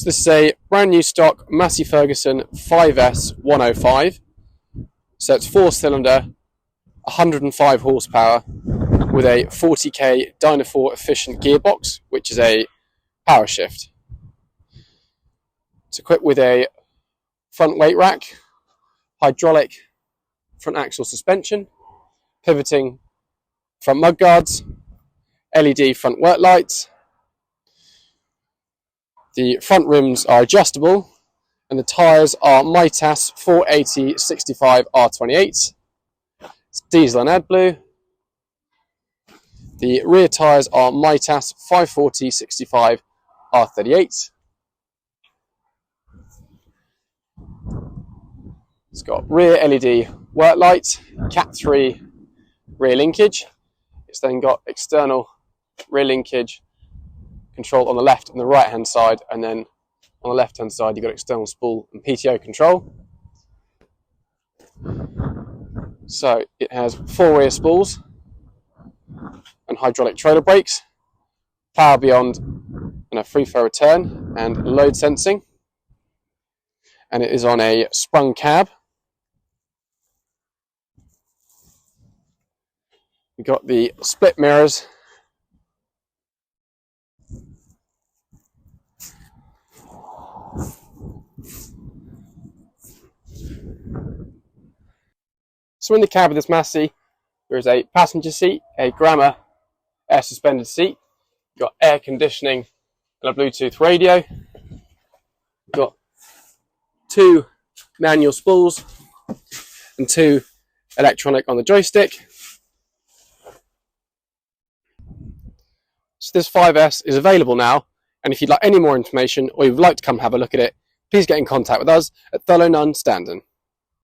So this is a brand new stock Massey Ferguson 5S.105. So it's 4-cylinder, 105 horsepower with a 40k Dyna4 efficient gearbox, which is a power shift. It's equipped with a front weight rack, hydraulic front axle suspension, pivoting front mudguards, LED front work lights. The front rims are adjustable and the tyres are Mitas 480/65 R28. It's diesel and AdBlue. The rear tyres are Mitas 540/65 R38. It's got rear LED work light, Cat 3 rear linkage. It's then got external rear linkage control on the left and the right hand side, and then on the left hand side you've got external spool and PTO control. So it has 4 rear spools and hydraulic trailer brakes, power beyond and a free flow return and load sensing, and it is on a sprung cab. We've got the split mirrors, so in the cab of this Massey there is a passenger seat, a Grammer air suspended seat, you've got air conditioning and a Bluetooth radio, you've got 2 manual spools and 2 electronic on the joystick. So this 5S is available now, and if you'd like any more information or you'd like to come have a look at it, please get in contact with us at Thurlow Nunn, Standon.